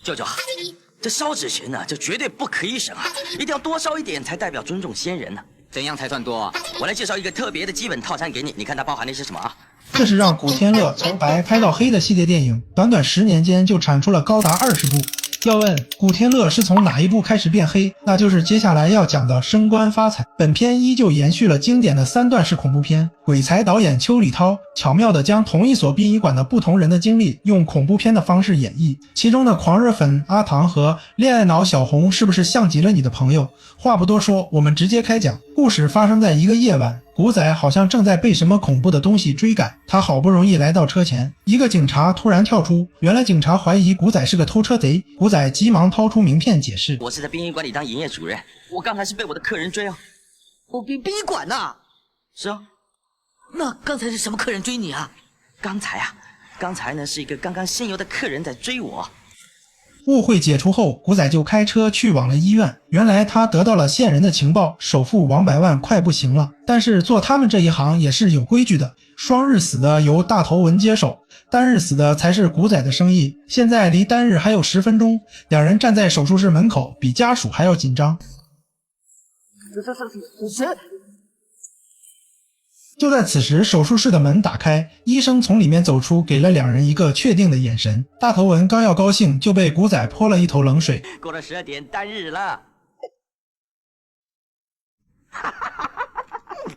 舅舅，这烧纸钱呢，这绝对不可以省啊，一定要多烧一点才代表尊重先人呢。怎样才算多？我来介绍一个特别的基本套餐给你，你看它包含的是什么啊？这是让古天乐从白拍到黑的系列电影，短短10年间就产出了高达20部。要问古天乐是从哪一部开始变黑，那就是接下来要讲的升官发财。本片依旧延续了经典的3段式恐怖片，鬼才导演邱礼涛巧妙地将同一所殡仪馆的不同人的经历用恐怖片的方式演绎，其中的狂热粉阿唐和恋爱脑小红是不是像极了你的朋友？话不多说，我们直接开讲。故事发生在一个夜晚，古仔好像正在被什么恐怖的东西追赶，他好不容易来到车前，一个警察突然跳出，原来警察怀疑古仔是个偷车贼，古仔急忙掏出名片解释：我是在殡仪馆里当营业主任，我刚才是被我的客人追哦。殡仪馆呐？是啊。那刚才是什么客人追你啊？刚才呢是一个刚刚仙游的客人在追我。误会解除后，古仔就开车去往了医院。原来他得到了线人的情报，首付王百万快不行了。但是做他们这一行也是有规矩的，双日死的由大头文接手，单日死的才是古仔的生意。现在离单日还有10分钟，两人站在手术室门口，比家属还要紧张。谁？就在此时，手术室的门打开，医生从里面走出，给了两人一个确定的眼神。大头文刚要高兴，就被古仔泼了一头冷水。过了12点，单日了。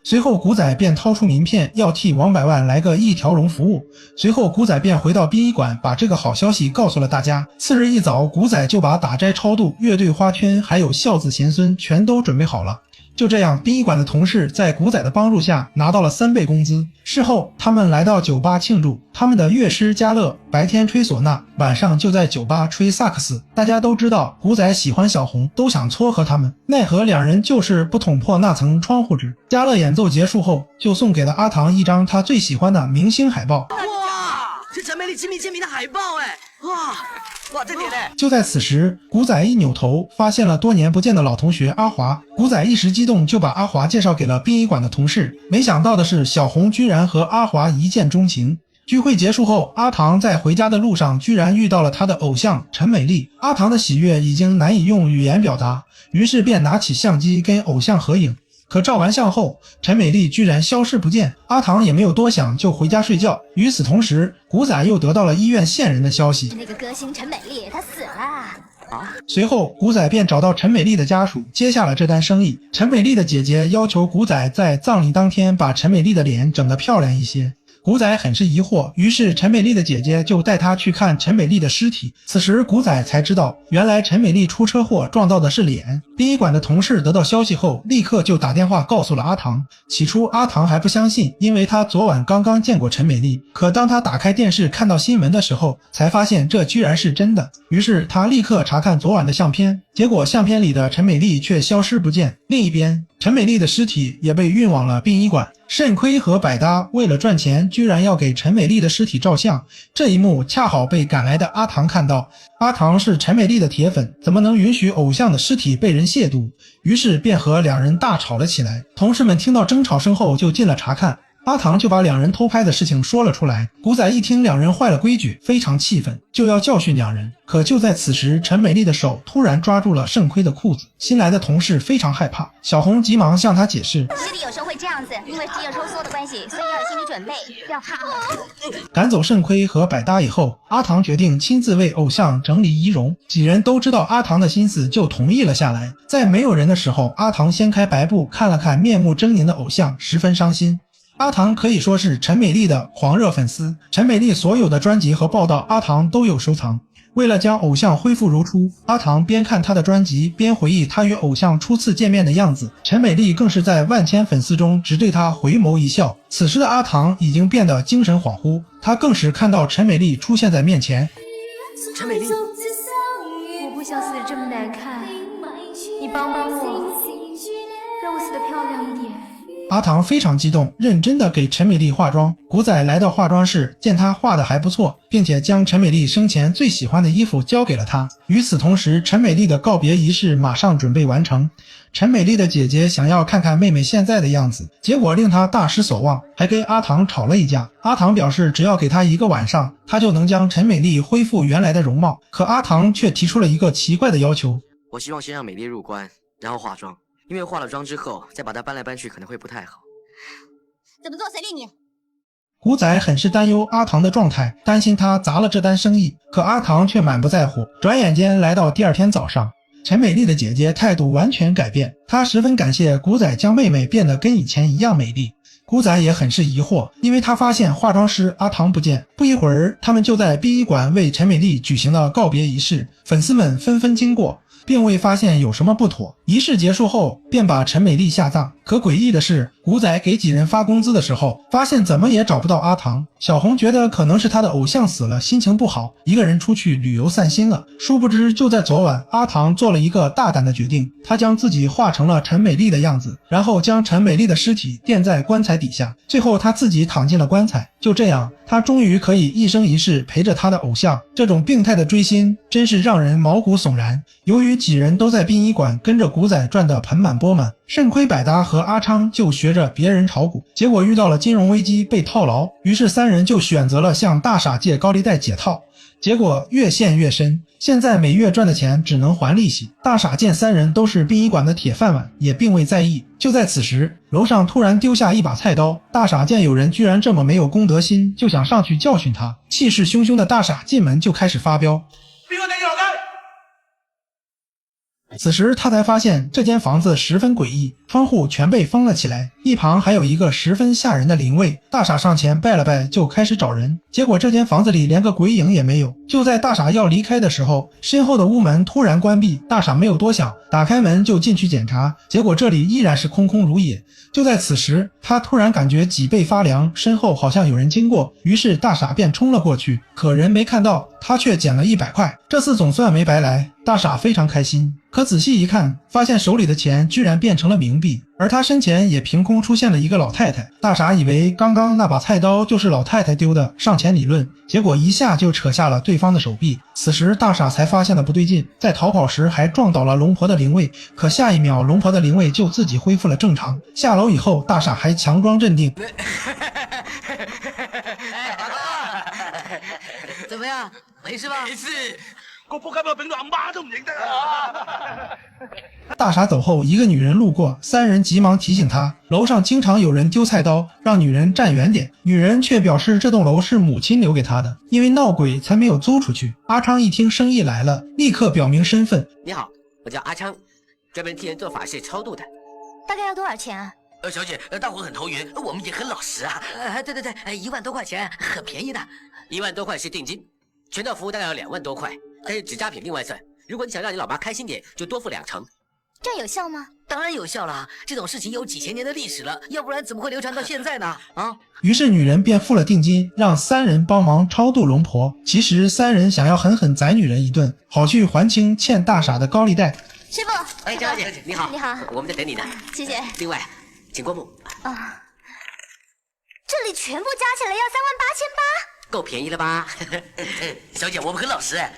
随后古仔便掏出名片，要替王百万来个一条龙服务。随后古仔便回到殡仪馆，把这个好消息告诉了大家。次日一早，古仔就把打斋超度、乐队花圈还有孝子贤孙全都准备好了。就这样，殡仪馆的同事在古仔的帮助下拿到了3倍工资。事后，他们来到酒吧庆祝，他们的乐师嘉乐白天吹唢呐，晚上就在酒吧吹萨克斯。大家都知道古仔喜欢小红，都想撮合他们，奈何两人就是不捅破那层窗户纸。嘉乐演奏结束后，就送给了阿唐一张他最喜欢的明星海报。哇，是陈美丽亲笔签名的海报哎！哇，这点嘞！就在此时，古仔一扭头，发现了多年不见的老同学阿华。古仔一时激动，就把阿华介绍给了殡仪馆的同事。没想到的是，小红居然和阿华一见钟情。聚会结束后，阿唐在回家的路上居然遇到了他的偶像陈美丽。阿唐的喜悦已经难以用语言表达，于是便拿起相机跟偶像合影。可照完相后，陈美丽居然消失不见，阿唐也没有多想，就回家睡觉。与此同时，古仔又得到了医院线人的消息，那个歌星陈美丽她死了。随后古仔便找到陈美丽的家属，接下了这单生意。陈美丽的姐姐要求古仔在葬礼当天把陈美丽的脸整得漂亮一些。古仔很是疑惑，于是陈美丽的姐姐就带他去看陈美丽的尸体。此时古仔才知道，原来陈美丽出车祸撞到的是脸。殡仪馆的同事得到消息后，立刻就打电话告诉了阿唐。起初阿唐还不相信，因为他昨晚刚刚见过陈美丽。可当他打开电视看到新闻的时候，才发现这居然是真的。于是他立刻查看昨晚的相片，结果相片里的陈美丽却消失不见。另一边，陈美丽的尸体也被运往了殡仪馆。肾亏和百搭为了赚钱，居然要给陈美丽的尸体照相，这一幕恰好被赶来的阿唐看到。阿唐是陈美丽的铁粉，怎么能允许偶像的尸体被人亵渎？于是便和两人大吵了起来。同事们听到争吵声后就进了查看，阿唐就把两人偷拍的事情说了出来。古仔一听两人坏了规矩，非常气愤，就要教训两人。可就在此时，陈美丽的手突然抓住了肾亏的裤子。新来的同事非常害怕，小红急忙向他解释，尸体有时候会这样子，因为肌肉收缩的关系，所以要有心理准备，不要怕。赶走肾亏和百搭以后，阿唐决定亲自为偶像整理仪容。几人都知道阿唐的心思，就同意了下来。在没有人的时候，阿唐掀开白布看了看面目狰狞的偶像，十分伤心。阿唐可以说是陈美丽的狂热粉丝，陈美丽所有的专辑和报道阿唐都有收藏。为了将偶像恢复如初，阿唐边看他的专辑边回忆他与偶像初次见面的样子。陈美丽更是在万千粉丝中只对他回眸一笑。此时的阿唐已经变得精神恍惚，他更是看到陈美丽出现在面前。陈美丽，我不想死得这么难看，你帮帮我，让我死得漂亮一点。阿唐非常激动，认真的给陈美丽化妆。古仔来到化妆室，见她画的还不错，并且将陈美丽生前最喜欢的衣服交给了她。与此同时，陈美丽的告别仪式马上准备完成。陈美丽的姐姐想要看看妹妹现在的样子，结果令她大失所望，还跟阿唐吵了一架。阿唐表示只要给她1个晚上，他就能将陈美丽恢复原来的容貌。可阿唐却提出了一个奇怪的要求：我希望先让美丽入关，然后化妆，因为化了妆之后再把她搬来搬去可能会不太好。怎么做随便你。古仔很是担忧阿唐的状态，担心他砸了这单生意，可阿唐却满不在乎。转眼间来到第2天早上，陈美丽的姐姐态度完全改变，她十分感谢古仔将妹妹变得跟以前一样美丽。古仔也很是疑惑，因为他发现化妆师阿唐不见。不一会儿，他们就在殡仪馆为陈美丽举行了告别仪式，粉丝们纷纷经过，并未发现有什么不妥。仪式结束后，便把陈美丽下葬。可诡异的是，古仔给几人发工资的时候，发现怎么也找不到阿唐。小红觉得可能是他的偶像死了，心情不好，一个人出去旅游散心了。殊不知，就在昨晚，阿唐做了一个大胆的决定，他将自己化成了陈美丽的样子，然后将陈美丽的尸体垫在棺材底下，最后他自己躺进了棺材。就这样，他终于可以一生一世陪着他的偶像。这种病态的追星真是让人毛骨悚然。由于几人都在殡仪馆跟着古仔赚得盆满钵满，肾亏百搭和阿昌就学着别人炒股，结果遇到了金融危机被套牢，于是3人就选择了向大傻借高利贷解套，结果越陷越深，现在每月赚的钱只能还利息。大傻见3人都是殡仪馆的铁饭碗，也并未在意。就在此时，楼上突然丢下一把菜刀，大傻见有人居然这么没有公德心，就想上去教训他。气势汹汹的大傻进门就开始发飙。此时他才发现这间房子十分诡异，窗户全被封了起来，一旁还有一个十分吓人的灵位。大傻上前拜了拜，就开始找人，结果这间房子里连个鬼影也没有。就在大傻要离开的时候，身后的屋门突然关闭，大傻没有多想，打开门就进去检查，结果这里依然是空空如也。就在此时，他突然感觉脊背发凉，身后好像有人经过，于是大傻便冲了过去，可人没看到，他却捡了100块，这次总算没白来。大傻非常开心，可仔细一看，发现手里的钱居然变成了冥币，而他身前也凭空出现了一个老太太。大傻以为刚刚那把菜刀就是老太太丢的，上前理论，结果一下就扯下了对方的手臂。此时大傻才发现了不对劲，在逃跑时还撞倒了龙婆的灵位，可下一秒龙婆的灵位就自己恢复了正常。下楼以后，大傻还强装镇定，怎么样？没事吧？没事，個仆街俾我炳到阿媽都唔認得啊！大傻走后，一个女人路过，3人急忙提醒她，楼上经常有人丢菜刀，让女人站远点。女人却表示这栋楼是母亲留给她的，因为闹鬼才没有租出去。阿昌一听生意来了，立刻表明身份。你好，我叫阿昌，专门替人做法事超度的。大概要多少钱啊？小姐，大伙很投缘，我们也很老实啊。对，1万多块钱，很便宜的。1万多块是定金，全套服务大概要2万多块，但是纸扎品另外算。如果你想让你老妈开心点，就多付2成。这有效吗？当然有效了，这种事情有几千年的历史了，要不然怎么会流传到现在呢？啊！于是女人便付了定金，让3人帮忙超度龙婆。其实3人想要狠狠宰女人一顿，好去还清欠大傻的高利贷。师傅，哎，张小姐，你好，你好，我们在等你呢。谢谢。另外，请过目。啊，这里全部加起来要38800。够便宜了吧？小姐，我们很老实哎。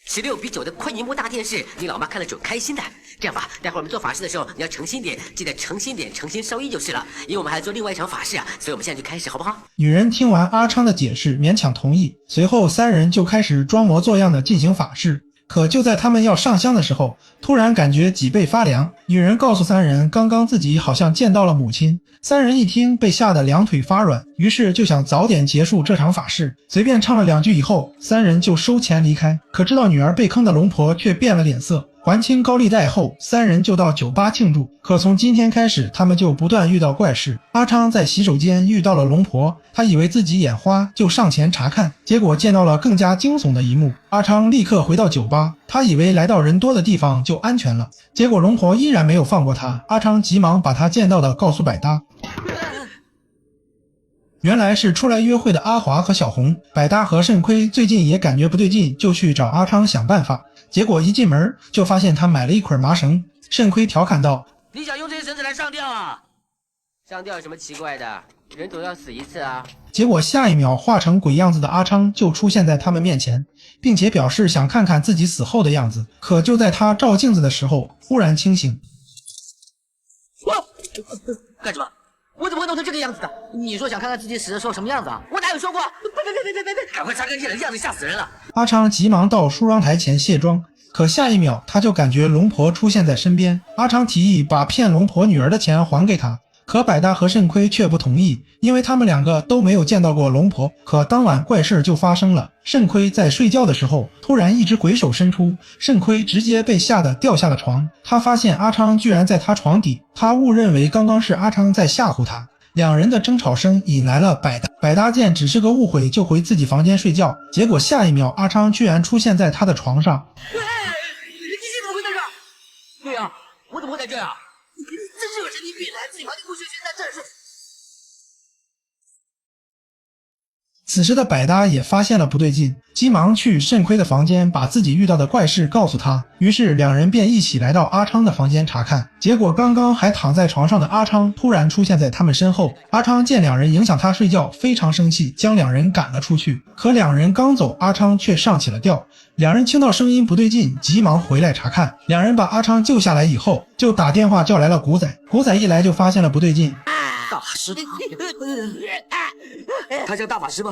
16:9的宽银幕大电视，你老妈看了准开心的。这样吧，待会儿我们做法事的时候，你要诚心点，记得诚心点，诚心烧衣就是了。因为我们还要做另外一场法事啊，所以我们现在就开始，好不好？女人听完阿昌的解释，勉强同意。随后3人就开始装模作样的进行法事。可就在他们要上香的时候，突然感觉脊背发凉。女人告诉3人，刚刚自己好像见到了母亲。3人一听，被吓得两腿发软，于是就想早点结束这场法事。随便唱了2句以后，3人就收钱离开。可知道女儿被坑的龙婆却变了脸色。还清高利贷后，3人就到酒吧庆祝。可从今天开始，他们就不断遇到怪事。阿昌在洗手间遇到了龙婆，他以为自己眼花，就上前查看，结果见到了更加惊悚的一幕。阿昌立刻回到酒吧，他以为来到人多的地方就安全了，结果龙婆依然没有放过他。阿昌急忙把他见到的告诉百搭。原来是出来约会的阿华和小红。百搭和肾亏最近也感觉不对劲，就去找阿昌想办法。结果一进门就发现他买了一捆麻绳。肾亏调侃道：“你想用这些绳子来上吊啊？上吊有什么奇怪的？人总要死一次啊！结果下一秒化成鬼样子的阿昌就出现在他们面前，并且表示想看看自己死后的样子。可就在他照镜子的时候，忽然清醒。干什么？我怎么会弄成这个样子的？你说想看看自己死的时候什么样子啊？我哪有说过？别！赶快擦干净了，样子吓死人了。阿昌急忙到梳妆台前卸妆，可下一秒他就感觉龙婆出现在身边。阿昌提议把骗龙婆女儿的钱还给他，可百大和肾亏却不同意，因为他们两个都没有见到过龙婆。可当晚怪事就发生了，肾亏在睡觉的时候，突然一只鬼手伸出，肾亏直接被吓得掉下了床。他发现阿昌居然在他床底，他误认为刚刚是阿昌在吓唬他。两人的争吵声引来了百大，百大见只是个误会，就回自己房间睡觉。结果下一秒，阿昌居然出现在他的床上。你怎么会在这儿？对啊，我怎么会在这儿啊？真是个神经病，来自己房间不睡，却在这儿睡。此时的百搭也发现了不对劲，急忙去肾亏的房间把自己遇到的怪事告诉他，于是两人便一起来到阿昌的房间查看。结果刚刚还躺在床上的阿昌突然出现在他们身后。阿昌见两人影响他睡觉，非常生气，将两人赶了出去。可两人刚走，阿昌却上起了吊。两人听到声音不对劲，急忙回来查看。两人把阿昌救下来以后，就打电话叫来了古仔。古仔一来就发现了不对劲。大法师，他像大法师吗？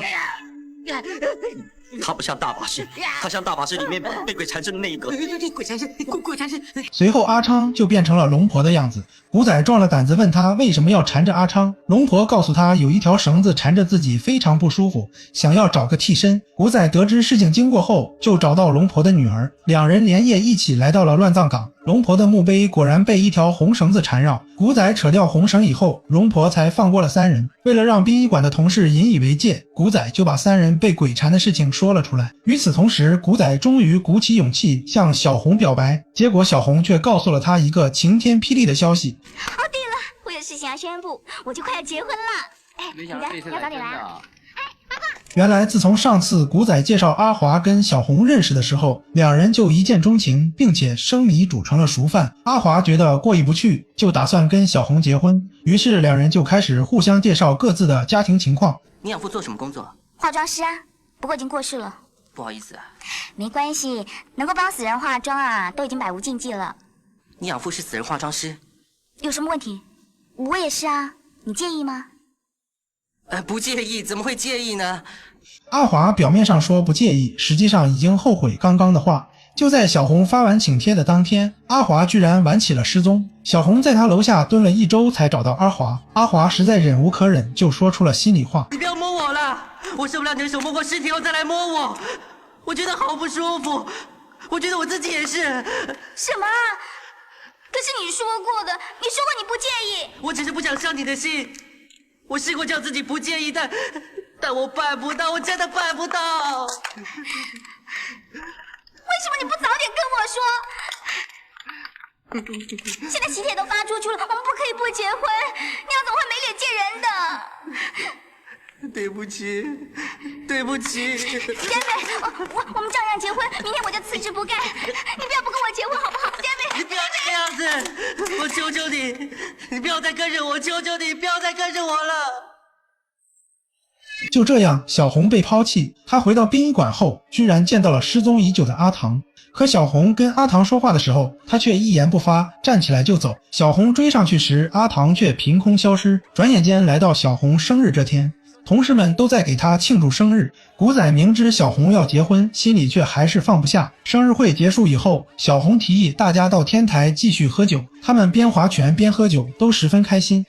他不像大法师，他像大法师里面被鬼缠身的那一个。鬼缠身，鬼缠身。随后阿昌就变成了龙婆的样子。古仔壮了胆子问他为什么要缠着阿昌，龙婆告诉他有一条绳子缠着自己非常不舒服，想要找个替身。古仔得知事情经过后，就找到龙婆的女儿，两人连夜一起来到了乱葬岗。龙婆的墓碑果然被一条红绳子缠绕，古仔扯掉红绳以后，龙婆才放过了三人。为了让殡仪馆的同事引以为戒，古仔就把三人被鬼缠的事情说了出来。与此同时，古仔终于鼓起勇气向小红表白，结果小红却告诉了他一个晴天霹雳的消息。哦，对了，我有事情要宣布，我就快要结婚了。哎，你的要早点来啊。原来自从上次古仔介绍阿华跟小红认识的时候，两人就一见钟情，并且生米煮成了熟饭。阿华觉得过意不去，就打算跟小红结婚，于是两人就开始互相介绍各自的家庭情况。你养父做什么工作？化妆师啊，不过已经过世了。不好意思啊。没关系，能够帮死人化妆啊，都已经百无禁忌了。你养父是死人化妆师？有什么问题？我也是啊，你介意吗？不介意，怎么会介意呢？阿华表面上说不介意，实际上已经后悔刚刚的话。就在小红发完请帖的当天，阿华居然晚起了失踪。小红在他楼下蹲了1周才找到阿华，阿华实在忍无可忍，就说出了心里话：你不要摸我了，我受不了你的手摸过尸体后再来摸我，我觉得好不舒服，我觉得我自己也是。什么啊？可是你说过的，你说过你不介意。我只是不想伤你的心，我试过叫自己不介意，但我办不到，我真的办不到。为什么你不早点跟我说？现在喜帖都发出去了，我们不可以不结婚，那样怎么会没脸见人的？对不起，对不起。姐妹，我们照样结婚，明天我就辞职不干。你不要不跟我结婚好不好，姐妹？你不要这个样子，我求求你，你不要再跟着我，求求你不要再跟着我了。就这样，小红被抛弃。她回到殡仪馆后，居然见到了失踪已久的阿唐。可小红跟阿唐说话的时候，他却一言不发，站起来就走。小红追上去时，阿唐却凭空消失。转眼间来到小红生日这天，同事们都在给她庆祝生日。古仔明知小红要结婚，心里却还是放不下。生日会结束以后，小红提议大家到天台继续喝酒。他们边划拳边喝酒，都十分开心。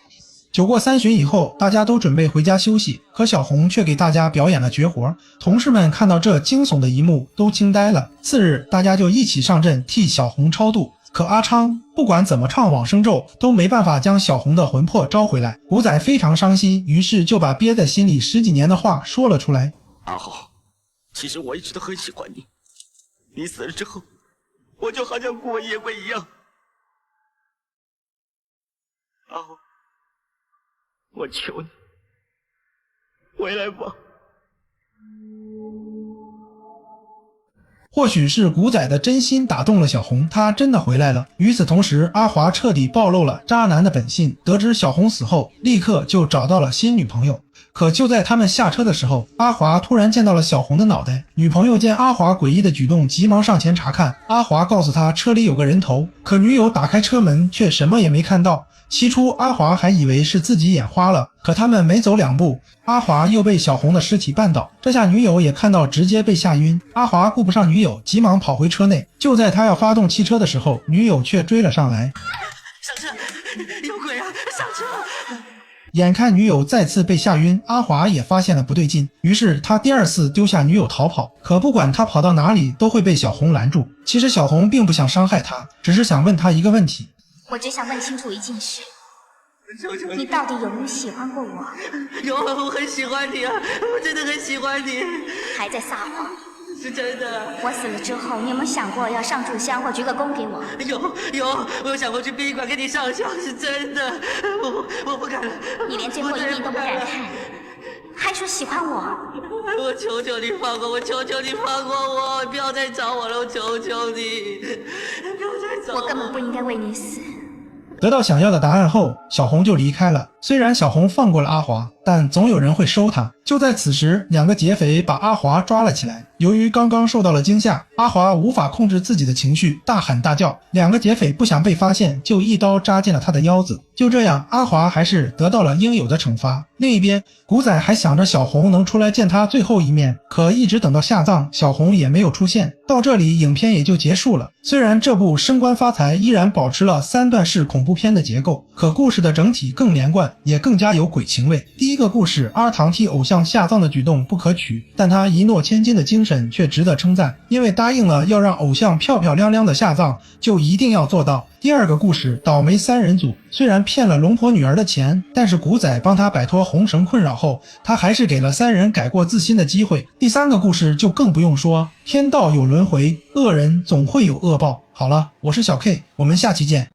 酒过3巡以后，大家都准备回家休息，可小红却给大家表演了绝活。同事们看到这惊悚的一幕，都惊呆了。次日，大家就一起上阵替小红超度。可阿昌不管怎么唱往生咒，都没办法将小红的魂魄招回来。古仔非常伤心，于是就把憋在心里10几年的话说了出来。阿豪，其实我一直都很喜欢你，你死了之后，我就好像孤夜鬼一样。阿豪，我求你，回来吧。或许是古仔的真心打动了小红，他真的回来了。与此同时，阿华彻底暴露了渣男的本性，得知小红死后，立刻就找到了新女朋友。可就在他们下车的时候，阿华突然见到了小红的脑袋。女朋友见阿华诡异的举动，急忙上前查看。阿华告诉他车里有个人头，可女友打开车门却什么也没看到。起初阿华还以为是自己眼花了，可他们没走2步，阿华又被小红的尸体绊倒。这下女友也看到，直接被吓晕。阿华顾不上女友，急忙跑回车内。就在他要发动汽车的时候，女友却追了上来。上车！有鬼啊！上车！眼看女友再次被吓晕，阿华也发现了不对劲，于是他第2次丢下女友逃跑。可不管他跑到哪里，都会被小红拦住。其实小红并不想伤害他，只是想问他一个问题。我只想问清楚一件事，你到底有没有喜欢过我？有，我很喜欢你啊，我真的很喜欢你。还在撒谎？是真的。我死了之后，你有没有想过要上炷香或鞠个躬给我？有，我有想过去殡仪馆给你上香，是真的。我不敢了。你连最后一面都不敢看，还说喜欢我？我求求你放过我，求求你放过我，不要再找我了，我求求你，不要再找我。我根本不应该为你死。得到想要的答案后，小红就离开了。虽然小红放过了阿华，但总有人会收他。就在此时，2个劫匪把阿华抓了起来。由于刚刚受到了惊吓，阿华无法控制自己的情绪，大喊大叫。2个劫匪不想被发现，就一刀扎进了他的腰子。就这样，阿华还是得到了应有的惩罚。另一边，古仔还想着小红能出来见他最后一面，可一直等到下葬，小红也没有出现。到这里，影片也就结束了。虽然这部《升官发财》依然保持了3段式恐怖片的结构，可故事的整体更连贯，也更加有鬼情味。第一个故事，阿唐替偶像下葬的举动不可取，但他一诺千金的精神却值得称赞，因为答应了要让偶像漂漂亮亮的下葬，就一定要做到。第二个故事，倒霉3人组，虽然骗了龙婆女儿的钱，但是古仔帮他摆脱红绳困扰后，他还是给了3人改过自新的机会。第3个故事就更不用说，天道有轮回，恶人总会有恶报。好了，我是小 K， 我们下期见。